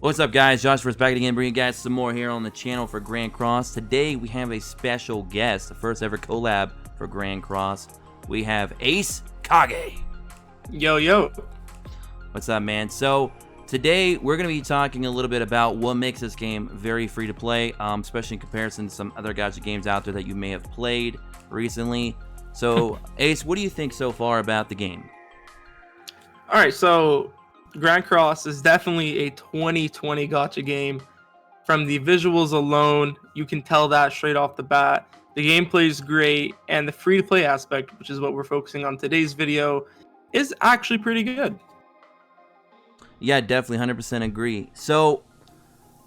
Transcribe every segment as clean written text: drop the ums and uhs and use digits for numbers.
What's up, guys? Josh is back again, bringing you guys some more here on the channel for Grand Cross. Today we have a special guest, the first ever collab for Grand Cross. We have AceKage. Yo. What's up, man? So today we're going to be talking a little bit about what makes this game very free to play, especially in comparison to some other gacha games out there that you may have played recently. So Ace, what do you think so far about the game? All right, so Grand Cross is definitely a 2020 gacha game. From the visuals alone, you can tell that straight off the bat. The gameplay is great, and the free-to-play aspect, which is what we're focusing on today's video, is actually pretty good. Yeah, definitely 100% agree. So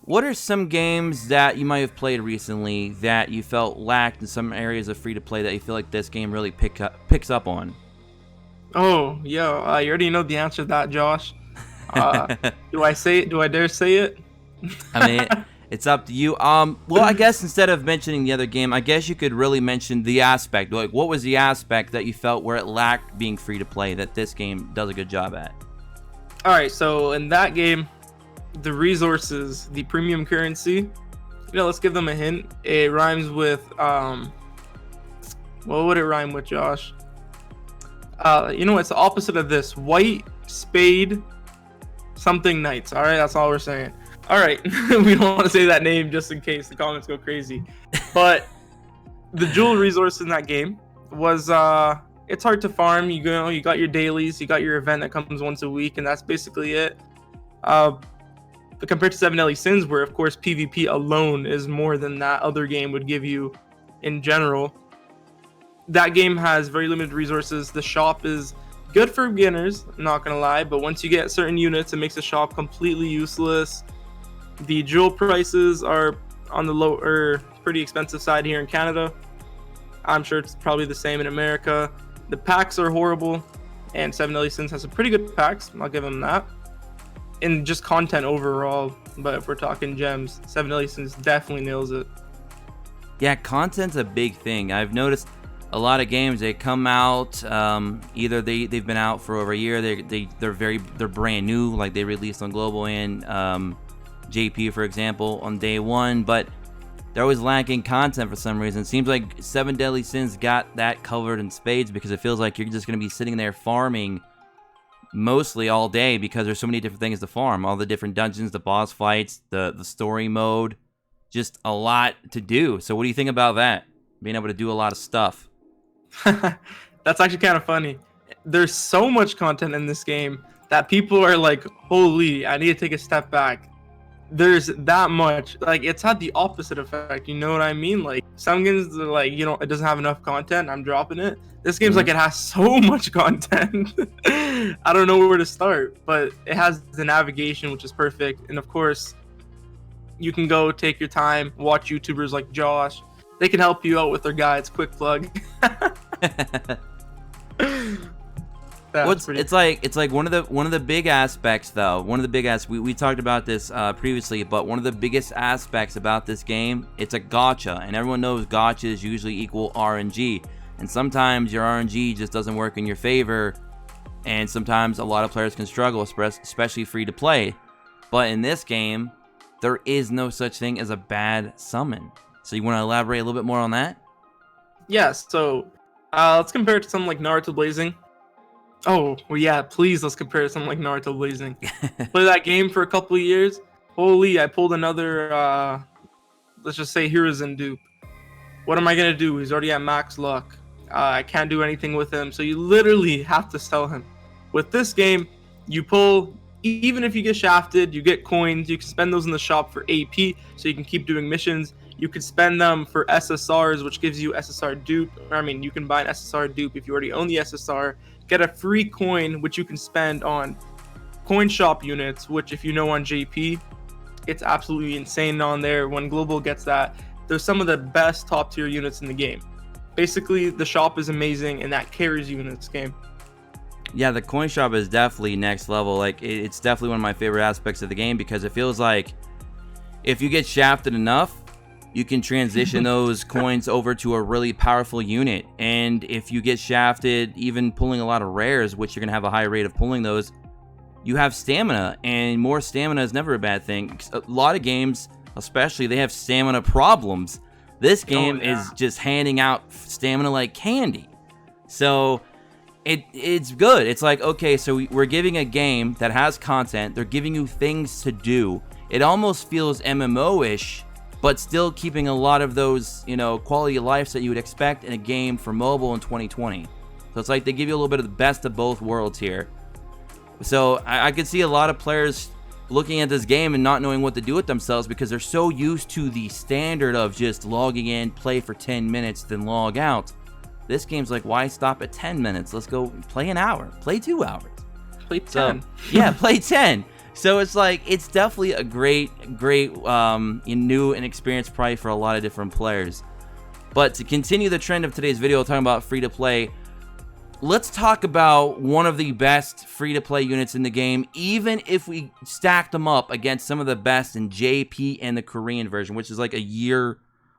what are some games that you might have played recently that you felt lacked in some areas of free-to-play that you feel like this game really picks up on? Oh, yo, you already know the answer to that, Josh. Do I say it? Do I dare say it? I mean, it's up to you. Well, I guess instead of mentioning the other game, I guess you could really mention the aspect. Like, what was the aspect that you felt where it lacked being free to play that this game does a good job at? All right, so in that game, the resources, the premium currency, let's give them a hint. It rhymes with, what would it rhyme with, Josh? It's the opposite of this. White spade something knights. All right, that's all we're saying. All right, we don't want to say that name just in case the comments go crazy. But the jewel resource in that game was it's hard to farm. You got your dailies, you got your event that comes once a week, and that's basically it. But compared to Seven Deadly Sins, where of course PvP alone is more than that other game would give you in general, that game has very limited resources. The shop is good for beginners, I'm not gonna lie, but once you get certain units, it makes the shop completely useless. The jewel prices are on the lower, pretty expensive side here in Canada. I'm sure it's probably the same in America. The packs are horrible, and Seven Deadly Sins has some pretty good packs, I'll give them that. And just content overall, but if we're talking gems, Seven Deadly Sins definitely nails it. Yeah, content's a big thing. I've noticed a lot of games, they come out, either they've been out for over a year, they're brand new, like they released on global and JP, for example, on day one, but they're always lacking content for some reason. It seems like Seven Deadly Sins got that covered in spades, because it feels like you're just going to be sitting there farming mostly all day, because there's so many different things to farm. All the different dungeons, the boss fights, the story mode, just a lot to do. So what do you think about that? Being able to do a lot of stuff. That's actually kind of funny. There's so much content in this game that people are like, holy, I need to take a step back. There's that much. Like, it's had the opposite effect, you know what I mean? Like, some games are like, it doesn't have enough content, I'm dropping it. This game's like, it has so much content. I don't know where to start, but it has the navigation, which is perfect. And of course, you can go take your time, watch YouTubers like Josh. They can help you out with their guides. Quick plug. It's like one of the big aspects, though. We talked about this previously, but one of the biggest aspects about this game, it's a gacha, and everyone knows gachas usually equal RNG, and sometimes your RNG just doesn't work in your favor, and sometimes a lot of players can struggle, especially free to play. But in this game, there is no such thing as a bad summon. So you want to elaborate a little bit more on that? Yes, so let's compare it to something like Naruto Blazing. Oh, well, yeah, please, let's compare it to something like Naruto Blazing. Play that game for a couple of years. Holy, I pulled another, let's just say Hiruzen dupe. What am I going to do? He's already at max luck. I can't do anything with him, so you literally have to sell him. With this game, you pull, even if you get shafted, you get coins, you can spend those in the shop for AP, so you can keep doing missions. You could spend them for SSRs, which gives you SSR dupe. You can buy an SSR dupe if you already own the SSR. Get a free coin, which you can spend on coin shop units, which if you know on JP, it's absolutely insane on there. When Global gets that, there's some of the best top tier units in the game. Basically, the shop is amazing, and that carries you in this game. Yeah, the coin shop is definitely next level. Like, it's definitely one of my favorite aspects of the game, because it feels like if you get shafted enough, you can transition those coins over to a really powerful unit. And if you get shafted, even pulling a lot of rares, which you're going to have a high rate of pulling those, you have stamina, and more stamina is never a bad thing. A lot of games, especially, they have stamina problems. This game is just handing out stamina like candy. So it's good. It's like, okay, so we're giving a game that has content. They're giving you things to do. It almost feels MMO-ish, but still keeping a lot of those, you know, quality of life that you would expect in a game for mobile in 2020. So it's like they give you a little bit of the best of both worlds here. So I could see a lot of players looking at this game and not knowing what to do with themselves because they're so used to the standard of just logging in, play for 10 minutes, then log out. This game's like, why stop at 10 minutes? Let's go play an hour, play 2 hours. Play 10. So, yeah, play 10. So it's like, it's definitely a great new and experienced probably for a lot of different players. But to continue the trend of today's video, talking about free-to-play, let's talk about one of the best free-to-play units in the game, even if we stack them up against some of the best in JP and the Korean version, which is like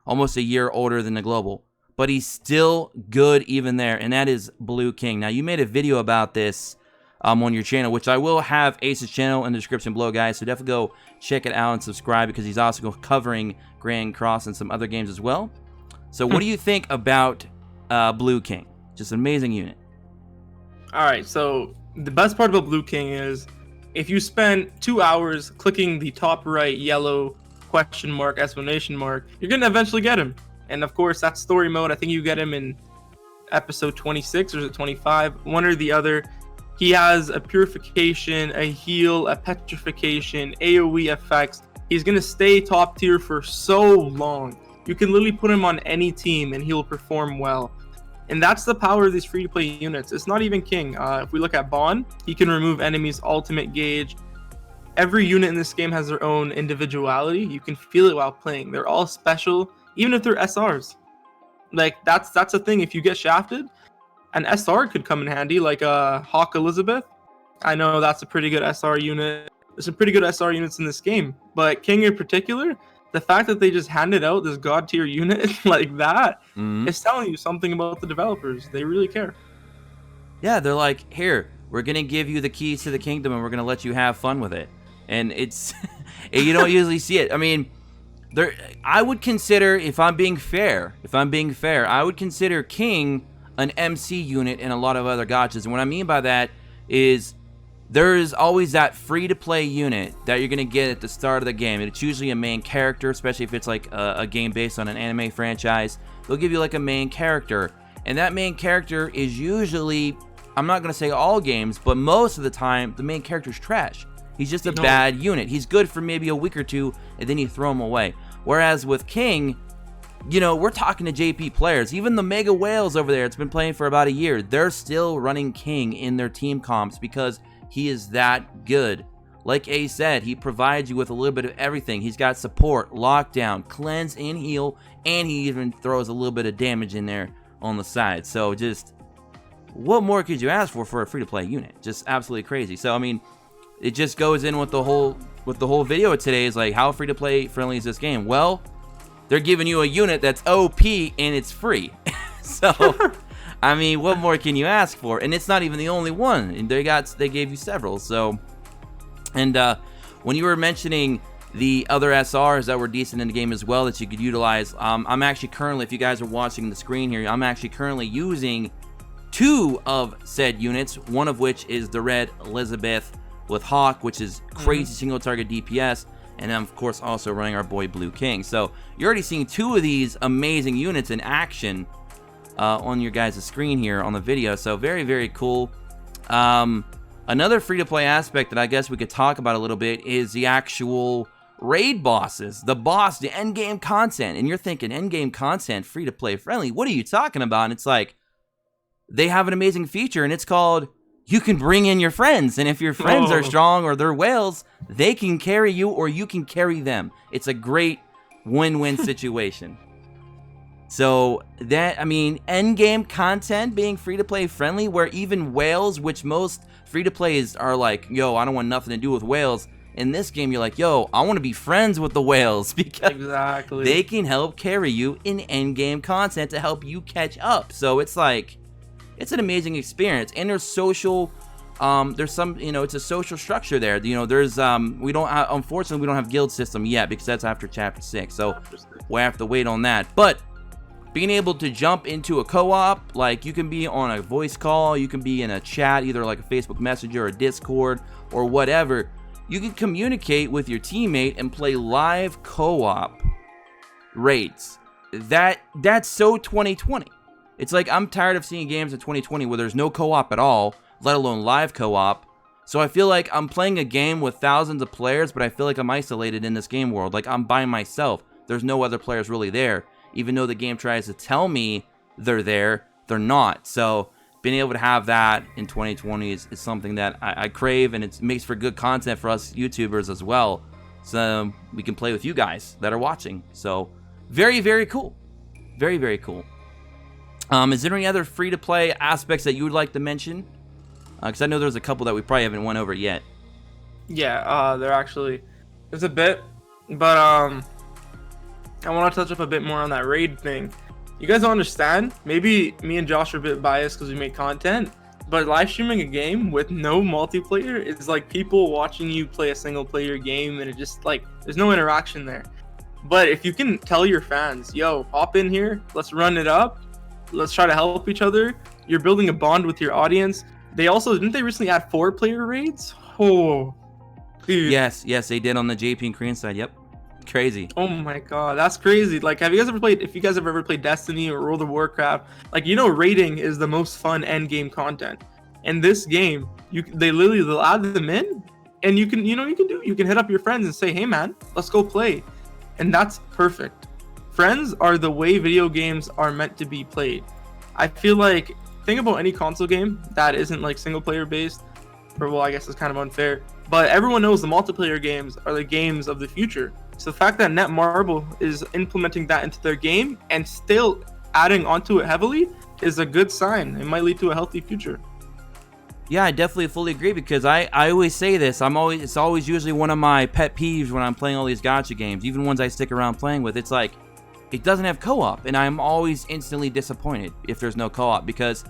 almost a year older than the global. But he's still good even there, and that is Blue King. Now, you made a video about this on your channel, which I will have Ace's channel in the description below, guys, so definitely go check it out and subscribe because he's also covering Grand Cross and some other games as well. So what do you think about Blue King? Just an amazing unit. All right, so the best part about Blue King is if you spend 2 hours clicking the top right yellow question mark, exclamation mark, you're going to eventually get him. And of course, that's story mode. I think you get him in episode 26 or is it 25? One or the other. He has a purification, a heal, a petrification, AoE effects. He's going to stay top tier for so long. You can literally put him on any team and he'll perform well. And that's the power of these free-to-play units. It's not even King. If we look at Bond, he can remove enemies' ultimate gauge. Every unit in this game has their own individuality. You can feel it while playing. They're all special, even if they're SRs. Like, that's a thing. If you get shafted, an SR could come in handy, like Hawk Elizabeth. I know that's a pretty good SR unit. There's some pretty good SR units in this game. But King in particular, the fact that they just handed out this god tier unit like that is telling you something about the developers. They really care. Yeah, they're like, here, we're going to give you the keys to the kingdom and we're going to let you have fun with it. And it's, you don't usually see it. I mean, I would consider, if I'm being fair, I would consider King an MC unit in a lot of other gachas. And what I mean by that is there is always that free-to-play unit that you're going to get at the start of the game. And it's usually a main character, especially if it's like a game based on an anime franchise. They'll give you like a main character. And that main character is usually, I'm not going to say all games, but most of the time, the main character's trash. He's just a bad unit. He's good for maybe a week or two, and then you throw him away. Whereas with King, you know, we're talking to JP players. Even the Mega Whales over there, it's been playing for about a year. They're still running King in their team comps because he is that good. Like Ace said, he provides you with a little bit of everything. He's got support, lockdown, cleanse, and heal, and he even throws a little bit of damage in there on the side. So just, what more could you ask for a free-to-play unit? Just absolutely crazy. So, I mean, it just goes in with the whole video today is like, how free-to-play friendly is this game? Well, they're giving you a unit that's OP and it's free. So, I mean, what more can you ask for? And it's not even the only one. And they gave you several. So, and when you were mentioning the other SRs that were decent in the game as well that you could utilize, I'm actually currently, if you guys are watching the screen here, I'm actually currently using 2 of said units. One of which is the Red Elizabeth with Hawk, which is crazy single target DPS. And then, of course, also running our boy Blue King. So you're already seeing 2 of these amazing units in action on your guys' screen here on the video. So very, very cool. Another free-to-play aspect that I guess we could talk about a little bit is the actual raid bosses. The endgame content. And you're thinking, endgame content, free-to-play friendly. What are you talking about? And it's like, they have an amazing feature, and it's called, you can bring in your friends, and if your friends are strong or they're whales, they can carry you or you can carry them. It's a great win-win situation. So that, I mean, endgame content being free-to-play friendly, where even whales, which most free-to-plays are like, yo, I don't want nothing to do with whales. In this game, you're like, yo, I want to be friends with the whales because they can help carry you in endgame content to help you catch up. So it's like, it's an amazing experience, and there's social there's some, it's a social structure there. There's we don't unfortunately we don't have guild system yet because that's after chapter 6, so we have to wait on that. But being able to jump into a co-op, like you can be on a voice call, you can be in a chat, either like a Facebook Messenger or Discord or whatever. You can communicate with your teammate and play live co-op raids. That's so 2020. It's like I'm tired of seeing games in 2020 where there's no co-op at all, let alone live co-op. So I feel like I'm playing a game with thousands of players, but I feel like I'm isolated in this game world. Like I'm by myself. There's no other players really there. Even though the game tries to tell me they're there, they're not. So being able to have that in 2020 is something that I crave, and it makes for good content for us YouTubers as well. So we can play with you guys that are watching. So very, very cool. Very, very cool. Is there any other free-to-play aspects that you would like to mention? Because I know there's a couple that we probably haven't went over yet. Yeah, there's a bit, but I want to touch up a bit more on that raid thing. You guys don't understand. Maybe me and Josh are a bit biased because we make content, but live streaming a game with no multiplayer is like people watching you play a single player game, and it just like there's no interaction there. But if you can tell your fans, yo, hop in here, let's run it up, let's try to help each other, you're building a bond with your audience. Didn't they recently add 4-player raids? Oh, dude. Yes, they did on the JP and Korean side. Yep. Crazy. Oh my god, that's crazy. Like, if you guys have ever played Destiny or World of Warcraft, like, raiding is the most fun end game content. And this game, they'll add them in, and you can hit up your friends and say, hey man, let's go play. And that's perfect. Friends are the way video games are meant to be played. I feel like, think about any console game that isn't like single player based, well, I guess it's kind of unfair, but everyone knows the multiplayer games are the games of the future. So the fact that Netmarble is implementing that into their game and still adding onto it heavily is a good sign. It might lead to a healthy future. Yeah, I definitely fully agree, because I always say this. It's always usually one of my pet peeves when I'm playing all these gacha games, even ones I stick around playing with. It's like, it doesn't have co-op, and I'm always instantly disappointed if there's no co-op, because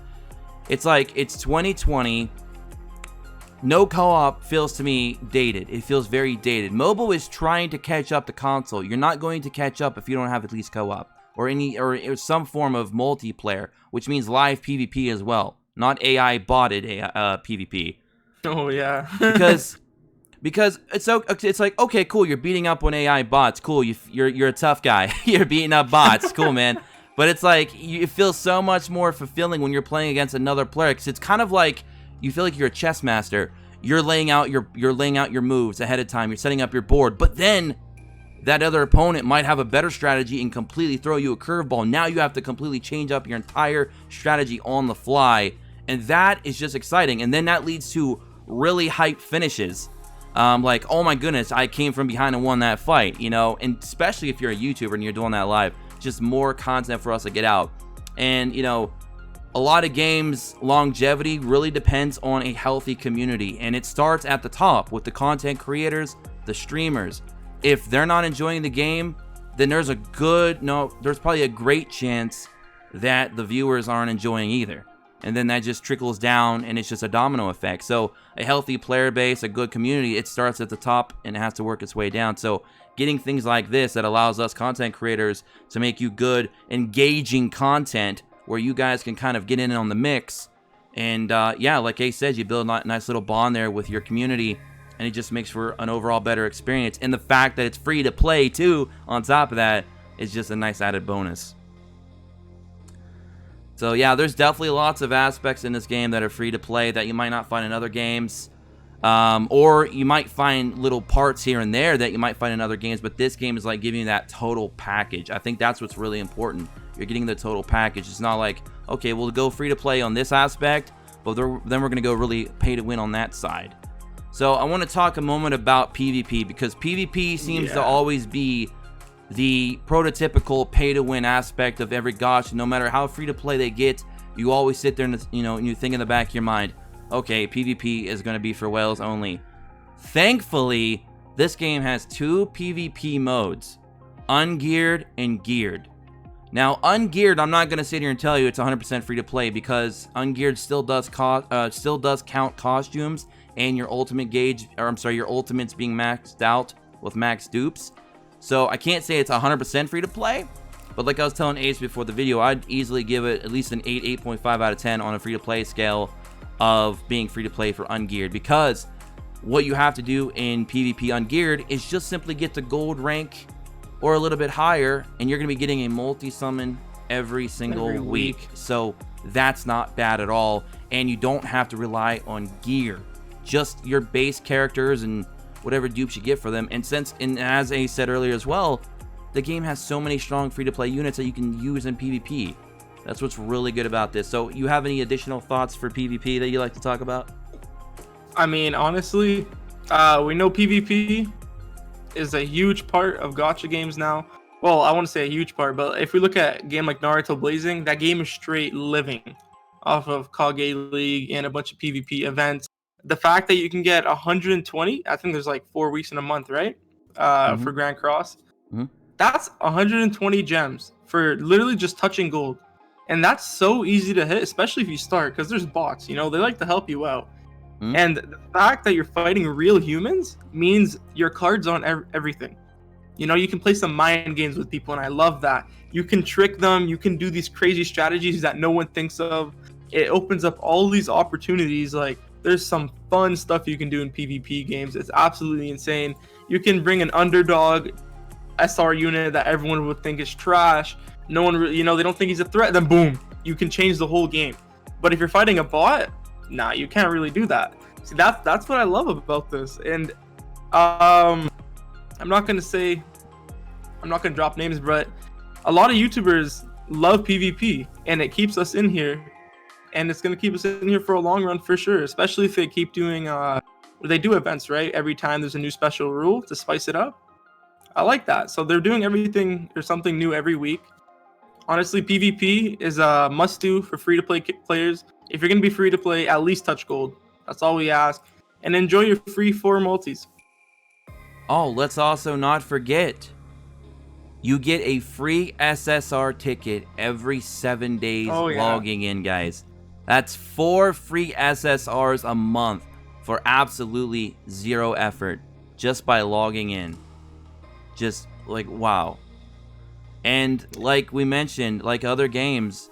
it's like, it's 2020. No co-op feels to me dated. It feels very dated. Mobile is trying to catch up to console. You're not going to catch up if you don't have at least co-op or some form of multiplayer, which means live PvP as well, not AI botted PvP. Oh yeah. because it's like, okay, cool, you're beating up on AI bots. Cool, you're a tough guy. You're beating up bots. Cool, man. But it's like, it feels so much more fulfilling when you're playing against another player, because it's kind of like, you feel like you're a chess master. You're laying out your moves ahead of time. You're setting up your board. But then that other opponent might have a better strategy and completely throw you a curveball. Now you have to completely change up your entire strategy on the fly. And that is just exciting. And then that leads to really hype finishes. Like, oh my goodness, I came from behind and won that fight, And especially if you're a YouTuber and you're doing that live, just more content for us to get out. And, a lot of games' longevity really depends on a healthy community, and it starts at the top with the content creators, the streamers. If they're not enjoying the game, then there's probably a great chance that the viewers aren't enjoying either. And then that just trickles down, and it's just a domino effect. So a healthy player base, a good community, it starts at the top and it has to work its way down. So getting things like this that allows us content creators to make you good, engaging content where you guys can kind of get in on the mix. And yeah, like Ace said, you build a nice little bond there with your community, and it just makes for an overall better experience. And the fact that it's free to play too, on top of that, is just a nice added bonus. So yeah, there's definitely lots of aspects in this game that are free to play that you might not find in other games. Or you might find little parts here and there that you might find in other games, but this game is like giving you that total package. I think that's what's really important. You're getting the total package. It's not like, okay, we'll go free to play on this aspect, but then we're going to go really pay to win on that side. So I want to talk a moment about PvP, because PvP seems to always be the prototypical pay to win aspect of every gacha. No matter how free to play they get, you always sit there and and you think in the back of your mind, okay, PvP is going to be for whales only. Thankfully, this game has 2 PvP modes, ungeared and geared. Now, Ungeared, I'm not going to sit here and tell you it's 100% free to play, because Ungeared still does count costumes and your ultimate gauge, or I'm sorry, your ultimates being maxed out with max dupes. So I can't say it's 100% free to play, but like I was telling Ace before the video, I'd easily give it at least an 8.5 out of 10 on a free to play scale of being free to play for Ungeared, because what you have to do in PvP Ungeared is just simply get to gold rank or a little bit higher, and you're going to be getting a multi-summon every single week. So that's not bad at all, and you don't have to rely on gear, just your base characters and whatever dupes you get for them. And as Ace said earlier as well, the game has so many strong free-to-play units that you can use in PvP. That's what's really good about this. So you have any additional thoughts for PvP that you like to talk about? I mean, honestly, we know PvP is a huge part of gacha games now. Well, I want to say a huge part, but if we look at a game like Naruto Blazing, that game is straight living off of Kage League and a bunch of PvP events. The fact that you can get 120, I think there's like 4 weeks in a month, right? For Grand Cross. That's 120 gems for literally just touching gold. And that's so easy to hit, especially if you start, because there's bots, you know, they like to help you out. And the fact that you're fighting real humans means your cards on everything. You know, you can play some mind games with people, and I love that. You can trick them. You can do these crazy strategies that no one thinks of. It opens up all these opportunities. Like, there's some fun stuff you can do in PvP games. It's absolutely insane. You can bring an underdog SR unit that everyone would think is trash. No one, you know, they don't think he's a threat. Then boom, you can change the whole game. But if you're fighting a bot, nah, you can't really do that. See, that's what I love about this. And I'm not gonna drop names, but a lot of YouTubers love PvP, and it keeps us in here, and it's gonna keep us in here for a long run for sure. Especially if they keep doing they do events, right? Every time there's a new special rule to spice it up. I like that. So they're doing everything or something new every week. Honestly, PvP is a must-do for free-to-play players. If you're going to be free-to-play, at least touch gold. That's all we ask. And enjoy your free 4 multis. Oh, let's also not forget, you get a free SSR ticket every 7 days logging in, guys. That's 4 free SSRs a month for absolutely 0 effort just by logging in. Just like, wow. And like we mentioned, like other games,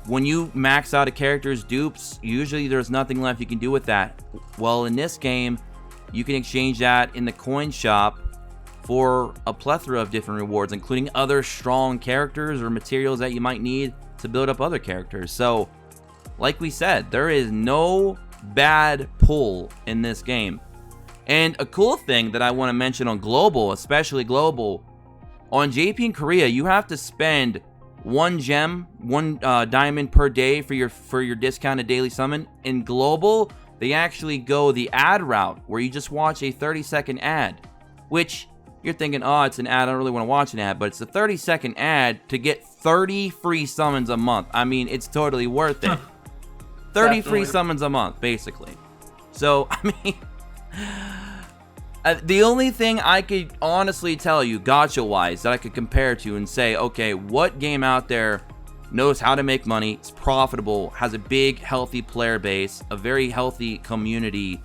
when you max out a character's dupes, usually there's nothing left you can do with that. Well, in this game, you can exchange that in the coin shop for a plethora of different rewards, including other strong characters or materials that you might need to build up other characters. So, like we said, there is no bad pull in this game. And a cool thing that I want to mention on global, especially global, on JP in Korea, you have to spend 1 gem, 1 diamond per day for your discounted daily summon. In global, they actually go the ad route, where you just watch a 30-second ad, which you're thinking, oh, it's an ad, I don't really want to watch an ad, but it's a 30-second ad to get 30 free summons a month. I mean, it's totally worth it. 30 free summons a month, basically. So, I mean, the only thing I could honestly tell you, gacha-wise, that I could compare to and say, okay, what game out there knows how to make money, it's profitable, has a big, healthy player base, a very healthy community,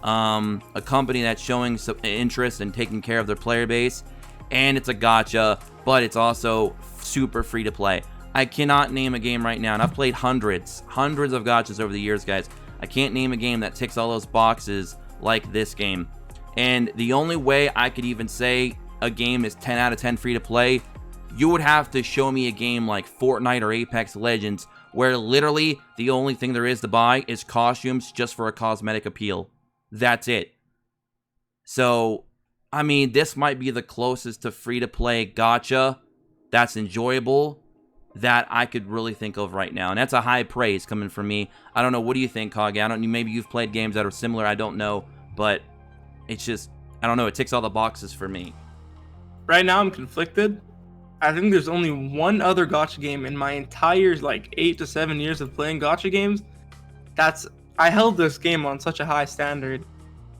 a company that's showing some interest in taking care of their player base, and it's a gacha, but it's also super free to play. I cannot name a game right now, and I've played hundreds of gachas over the years, guys. I can't name a game that ticks all those boxes like this game. And the only way I could even say a game is 10 out of 10 free to play, you would have to show me a game like Fortnite or Apex Legends, where literally the only thing there is to buy is costumes just for a cosmetic appeal. That's it. So, I mean, this might be the closest to free to play gacha that's enjoyable that I could really think of right now. And that's a high praise coming from me. I don't know, what do you think, Kage? Maybe you've played games that are similar, I don't know, but it's just, I don't know, it ticks all the boxes for me. Right now I'm conflicted. I think there's only one other gacha game in my entire 8 to 7 years of playing gacha games I held this game on such a high standard,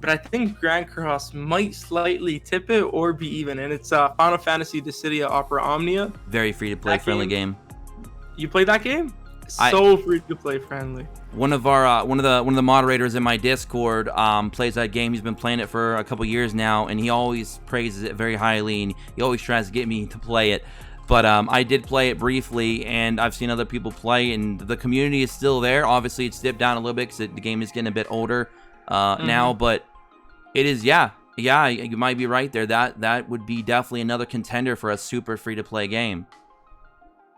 but I think Grand Cross might slightly tip it or be even. And it's Final Fantasy Dissidia Opera Omnia. Very free to play friendly game. You played that game? So free to play friendly. One of the moderators in my Discord plays that game. He's been playing it for a couple years now, and he always praises it very highly, and he always tries to get me to play it. But I did play it briefly, and I've seen other people play, and the community is still there. Obviously, it's dipped down a little bit because the game is getting a bit older now, but it is, yeah, you might be right there. That would be definitely another contender for a super free-to-play game.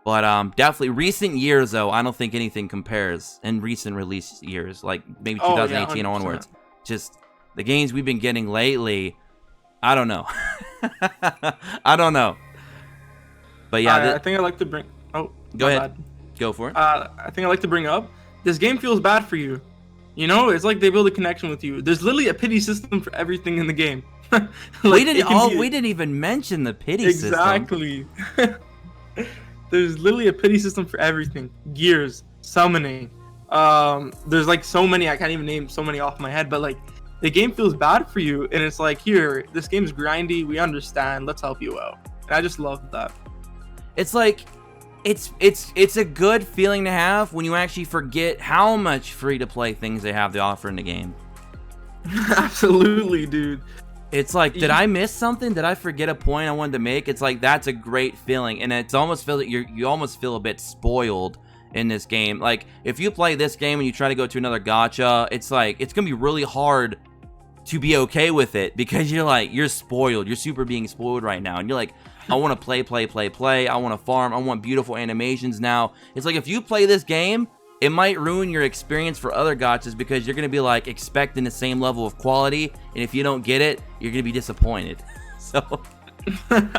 But definitely recent years, though, I don't think anything compares in recent release years, like maybe 2018 onwards. Just the games we've been getting lately, I don't know. I don't know. But yeah, I think I'd like to bring... Oh, go ahead. Go for it. I think I'd like to bring up, this game feels bad for you. You know, it's like they build a connection with you. There's literally a pity system for everything in the game. Like, we didn't even mention the pity system. Exactly. There's literally a pity system for everything. Gears, summoning. There's like so many, I can't even name so many off my head, but like the game feels bad for you, and it's like, here, this game's grindy, we understand, let's help you out. And I just love that. It's like, it's a good feeling to have when you actually forget how much free-to-play things they have to offer in the game. Absolutely, dude. It's like, did I miss something? Did I forget a point I wanted to make? It's like, that's a great feeling, and it's almost feel that you almost feel a bit spoiled in this game. Like, if you play this game and you try to go to another gacha, it's like, it's gonna be really hard to be okay with it, because you're spoiled. You're super being spoiled right now, and you're like, I want to play. I want to farm. I want beautiful animations now. It's like, if you play this game, it might ruin your experience for other gachas, because you're going to be like expecting the same level of quality, and if you don't get it, you're going to be disappointed. So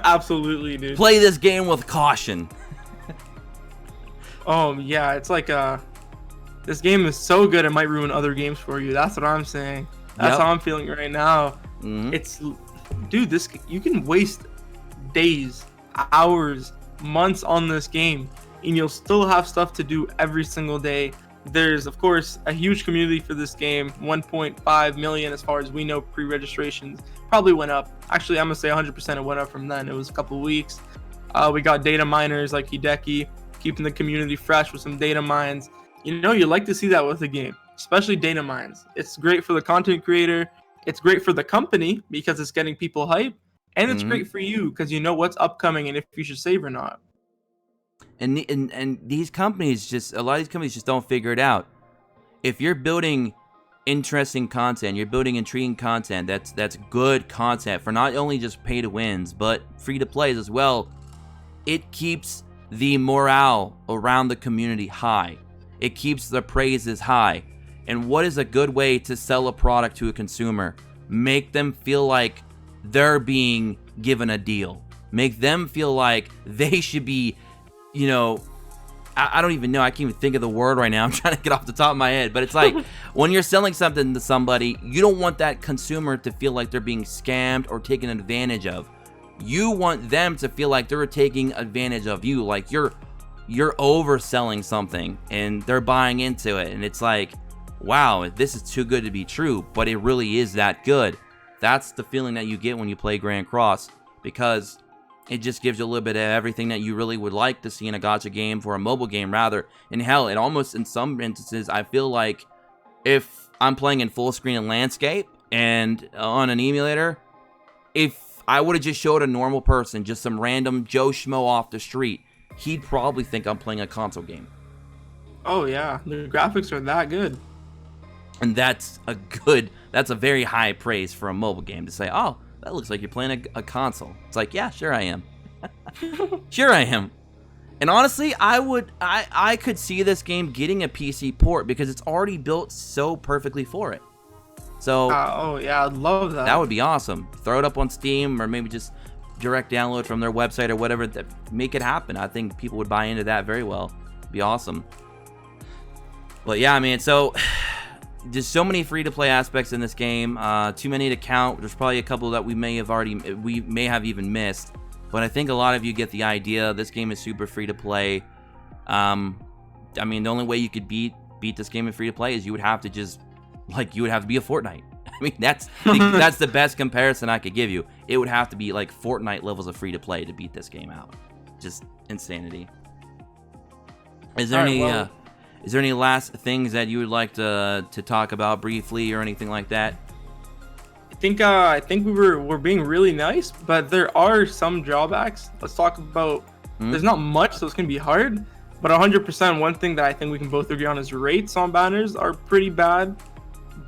absolutely, dude. Play this game with caution. Yeah, it's like this game is so good it might ruin other games for you. That's what I'm saying. That's how I'm feeling right now. It's, dude, you can waste days, hours, months on this game, and you'll still have stuff to do every single day. There's, of course, a huge community for this game. 1.5 million, as far as we know, pre-registrations. Probably went up. Actually, I'm gonna say 100% it went up from then. It was a couple weeks. We got data miners like Hideki, keeping the community fresh with some data mines. You know, you like to see that with a game, especially data mines. It's great for the content creator. It's great for the company because it's getting people hyped. And it's great for you because you know what's upcoming and if you should save or not. And these companies, a lot of these companies just don't figure it out. If you're building interesting content, you're building intriguing content, that's good content for not only just pay to wins, but free to plays as well, it keeps the morale around the community high. It keeps the praises high. And what is a good way to sell a product to a consumer? Make them feel like they're being given a deal. Make them feel like they should be, you know, I don't even know. I can't even think of the word right now. I'm trying to get off the top of my head. But it's like, when you're selling something to somebody, you don't want that consumer to feel like they're being scammed or taken advantage of. You want them to feel like they're taking advantage of you. Like you're overselling something and they're buying into it. And it's like, wow, this is too good to be true. But it really is that good. That's the feeling that you get when you play Grand Cross, because it just gives you a little bit of everything that you really would like to see in a gacha game, for a mobile game rather. And hell, it almost, in some instances, I feel like if I'm playing in full screen and landscape and on an emulator, if I would have just showed a normal person, just some random Joe Schmo off the street, he'd probably think I'm playing a console game. Oh yeah, the graphics are that good. And that's a very high praise for a mobile game, to say, oh, that looks like you're playing a console. It's like, yeah, sure I am. Sure I am. And honestly, I could see this game getting a PC port, because it's already built so perfectly for it. So, oh yeah, I'd love that. That would be awesome. Throw it up on Steam, or maybe just direct download from their website or whatever. Make it happen. I think people would buy into that very well. It'd be awesome. But yeah, man, so there's so many free-to-play aspects in this game. Too many to count. There's probably a couple that we may have even missed. But I think a lot of you get the idea. This game is super free-to-play. I mean, the only way you could beat this game in free-to-play is you would have to be a Fortnite. mean, that's the best comparison I could give you. It would have to be like Fortnite levels of free to play to beat this game out. Just insanity. Is there any last things that you would like to talk about briefly or anything like that? I think we're being really nice, but there are some drawbacks. Let's talk about. There's not much, so it's gonna be hard. But 100%, one thing that I think we can both agree on is rates on banners are pretty bad.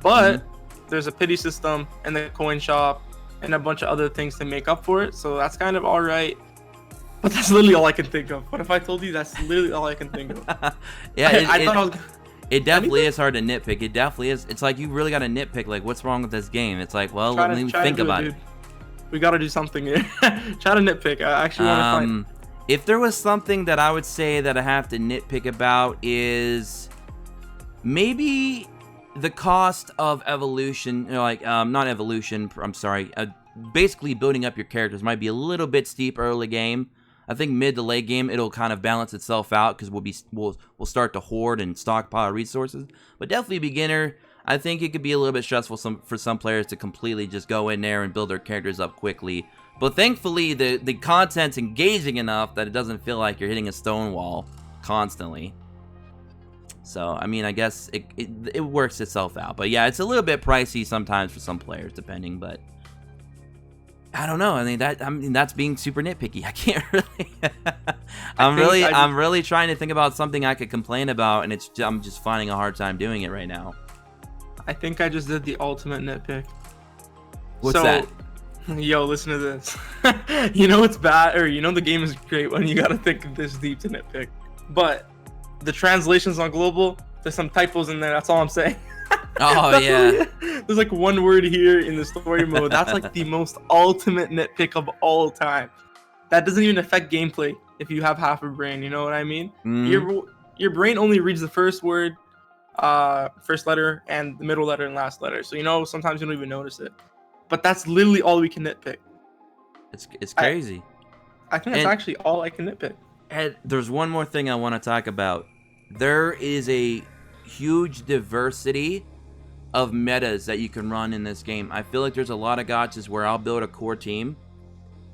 But there's a pity system and the coin shop and a bunch of other things to make up for it. So that's kind of all right. But that's literally all I can think of. What if I told you that's literally all I can think of? Yeah, it definitely is hard to nitpick. It definitely is. It's like you really got to nitpick. Like, what's wrong with this game? It's like, well, let me think about it. We got to do something here. Try to nitpick. I actually want to find. If there was something that I would say that I have to nitpick about is maybe the cost of evolution. Not evolution. I'm sorry. Basically, building up your characters might be a little bit steep early game. I think mid to late game it'll kind of balance itself out because we'll start to hoard and stockpile resources. But definitely beginner, I think it could be a little bit stressful for some players to completely just go in there and build their characters up quickly. But thankfully the content's engaging enough that it doesn't feel like you're hitting a stone wall constantly. So I mean, I guess it works itself out. But yeah, it's a little bit pricey sometimes for some players, depending. But I don't know. I mean that's being super nitpicky. I can't really. I'm really trying to think about something I could complain about, and I'm just finding a hard time doing it right now. I think I just did the ultimate nitpick. What's that? Yo, listen to this. You know it's bad, or you know the game is great when you gotta think this deep to nitpick. But the translations on global, there's some typos in there. That's all I'm saying. Oh yeah. There's like one word here in the story mode. That's like the most ultimate nitpick of all time. That doesn't even affect gameplay if you have half a brain. You know what I mean? Your brain only reads the first word, first letter, and the middle letter and last letter. So sometimes you don't even notice it. But that's literally all we can nitpick. It's crazy. I think that's actually all I can nitpick. And there's one more thing I want to talk about. There is a huge diversity of metas that you can run in this game. I feel like there's a lot of gotchas where I'll build a core team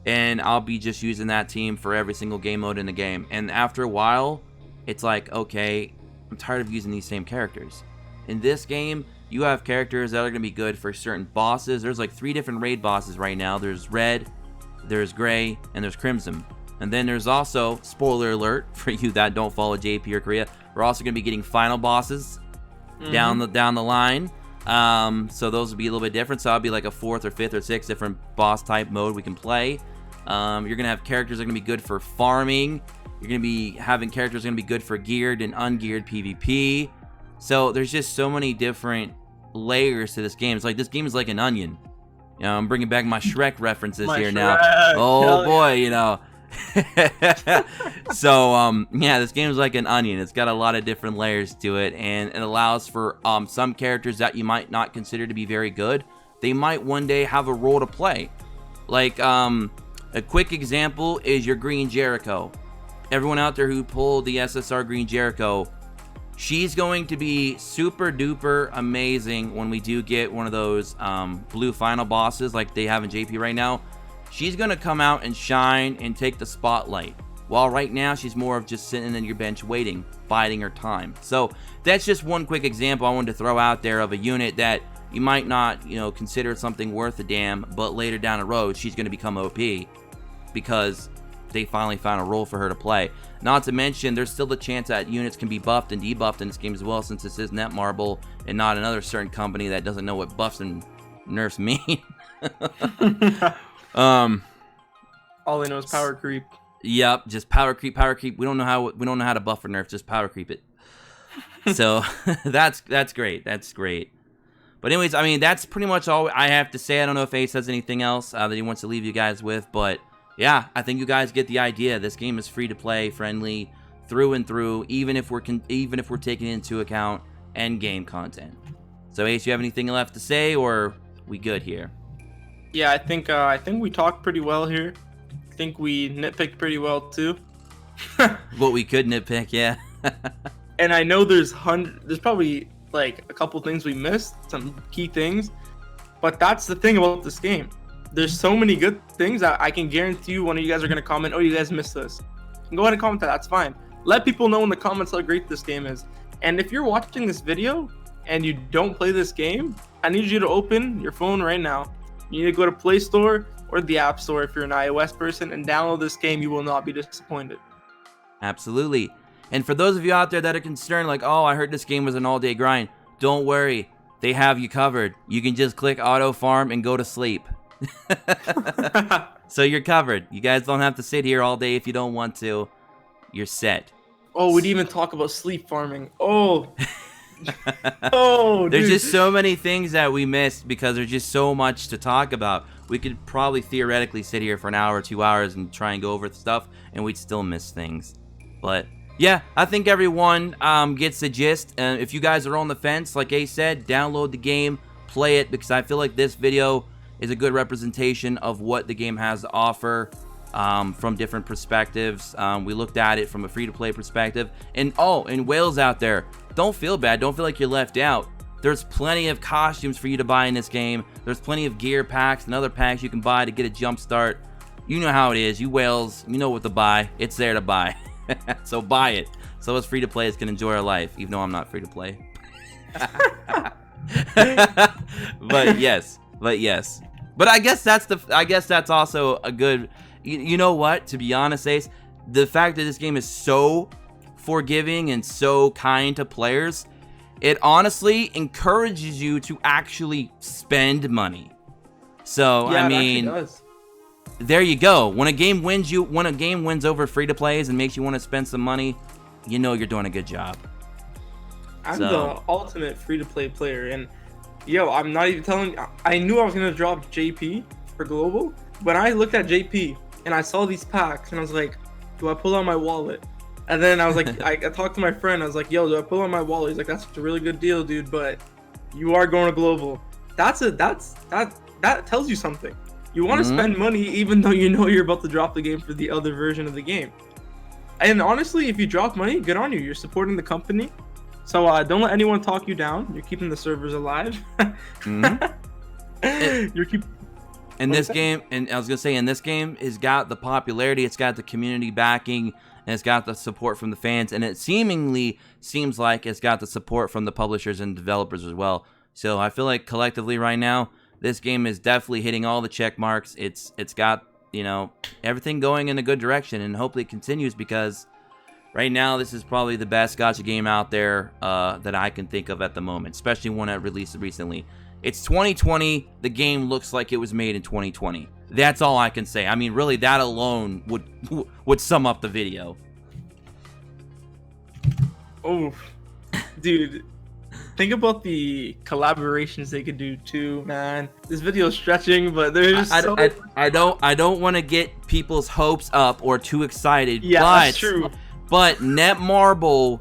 and I'll be just using that team for every single game mode in the game. And after a while, it's like, okay, I'm tired of using these same characters. In this game, you have characters that are going to be good for certain bosses. There's like 3 different raid bosses right now. There's red, there's gray, and there's crimson. And then there's also, spoiler alert for you that don't follow JP or Korea, we're also going to be getting final bosses down the line. So those will be a little bit different. So I'll be like a 4th or 5th or 6th different boss type mode we can play. You're going to have characters that are going to be good for farming. You're going to be having characters that are going to be good for geared and ungeared PvP. So there's just so many different layers to this game. It's like this game is like an onion. I'm bringing back my Shrek references now. Oh boy, So yeah, this game is like an onion. It's got a lot of different layers to it, and it allows for some characters that you might not consider to be very good. They might one day have a role to play. Like a quick example is your Green Jericho. Everyone out there who pulled the SSR Green Jericho, she's going to be super duper amazing when we do get one of those blue final bosses like they have in JP right now. She's going to come out and shine and take the spotlight. While right now, she's more of just sitting in your bench waiting, biding her time. So that's just one quick example I wanted to throw out there of a unit that you might not, consider something worth a damn, but later down the road, she's going to become OP because they finally found a role for her to play. Not to mention, there's still the chance that units can be buffed and debuffed in this game as well, since this is Netmarble and not another certain company that doesn't know what buffs and nerfs mean. All they know is power creep. Yep, just power creep. We don't know how to buff or nerf, just power creep it. So that's great. That's great. But anyways, I mean, that's pretty much all I have to say. I don't know if Ace has anything else that he wants to leave you guys with, but yeah, I think you guys get the idea. This game is free to play, friendly through and through, even if we're taking into account end game content. So Ace, you have anything left to say, or we good here? Yeah, I think we talked pretty well here. I think we nitpicked pretty well too. What we could nitpick, yeah. And I know there's probably like a couple things we missed, some key things. But that's the thing about this game. There's so many good things that I can guarantee you one of you guys are going to comment, oh, you guys missed this. Go ahead and comment that. That's fine. Let people know in the comments how great this game is. And if you're watching this video and you don't play this game, I need you to open your phone right now. You need to go to Play Store or the App Store if you're an iOS person and download this game. You will not be disappointed. Absolutely. And for those of you out there that are concerned, like, oh, I heard this game was an all-day grind, don't worry. They have you covered. You can just click auto farm and go to sleep. So you're covered. You guys don't have to sit here all day if you don't want to. You're set. Oh, we'd even talk about sleep farming. Oh. Oh, there's dude. just so many things that we missed because there's just so much to talk about. We could probably theoretically sit here for an hour or 2 hours and try and go over stuff, and we'd still miss things. But yeah, I think everyone gets the gist. If you guys are on the fence, like Ace said, download the game, play it, because I feel like this video is a good representation of what the game has to offer from different perspectives. We looked at it from a free-to-play perspective. And Wales out there, don't feel bad. Don't feel like you're left out. There's plenty of costumes for you to buy in this game. There's plenty of gear packs and other packs you can buy to get a jump start. You know how it is. You Wales, you know what to buy. It's there to buy. So buy it. So us free-to-players can enjoy our life, even though I'm not free-to-play. But yes. But I guess that's also a good. You know what? To be honest, Ace, the fact that this game is so forgiving and so kind to players, it honestly encourages you to actually spend money. So yeah, I mean, it does. There you go. When a game wins over free to plays and makes you want to spend some money, you know you're doing a good job. I'm the ultimate free to play player, and yo, I'm not even telling. I knew I was gonna drop JP for global. When I looked at JP and I saw these packs, and I was like, do I pull out my wallet? And then I was like, I talked to my friend. I was like, yo, do I pull out my wallet? He's like, that's a really good deal, dude, but you are going to global. That tells you something. You want to spend money even though you know you're about to drop the game for the other version of the game. And honestly, if you drop money, good on you. You're supporting the company. So don't let anyone talk you down. You're keeping the servers alive. In this game, and I was gonna say, in this game, it's got the popularity, it's got the community backing, and it's got the support from the fans, and it seemingly seems like it's got the support from the publishers and developers as well. So I feel like collectively right now, this game is definitely hitting all the check marks. It's got, you know, everything going in a good direction, and hopefully it continues, because right now this is probably the best gacha game out there that I can think of at the moment, especially one that released recently. It's 2020. The game looks like it was made in 2020. That's all I can say. I mean, really, that alone would sum up the video. Oh, dude. Think about the collaborations they could do too, man. This video is stretching, but there's I don't want to get people's hopes up or too excited. Yeah, but, that's true. But Netmarble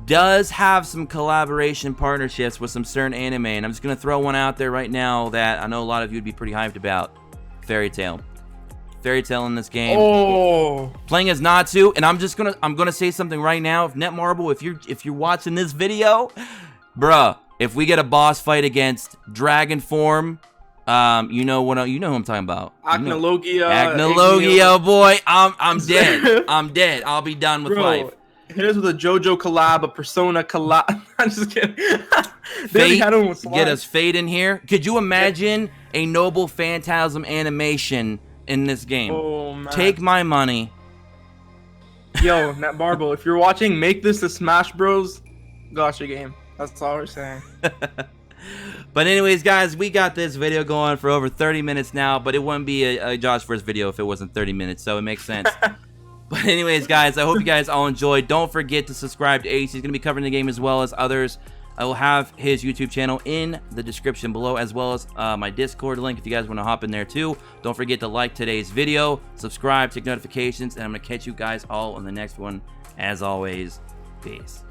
does have some collaboration partnerships with some certain anime, and I'm just gonna throw one out there right now that I know a lot of you would be pretty hyped about. Fairy Tail in this game. Oh, playing as Natsu, and I'm gonna say something right now. If Netmarble, if you're watching this video, bruh, if we get a boss fight against Dragon Form, you know who I'm talking about. Acnologia, boy, I'm dead. I'm dead. I'll be done with life. Hit us with a JoJo collab, a Persona collab. I'm just kidding. Fate, get us Fate in here. Could you imagine a Noble Phantasm animation in this game? Oh, man. Take my money. Yo, Netmarble, if you're watching, make this a Smash Bros. Gacha game. That's all we're saying. But anyways, guys, we got this video going for over 30 minutes now, but it wouldn't be a Josh first video if it wasn't 30 minutes, so it makes sense. But anyways, guys, I hope you guys all enjoyed. Don't forget to subscribe to Ace. He's going to be covering the game as well as others. I will have his YouTube channel in the description below, as well as my Discord link if you guys want to hop in there too. Don't forget to like today's video, subscribe, check notifications, and I'm going to catch you guys all on the next one. As always, peace.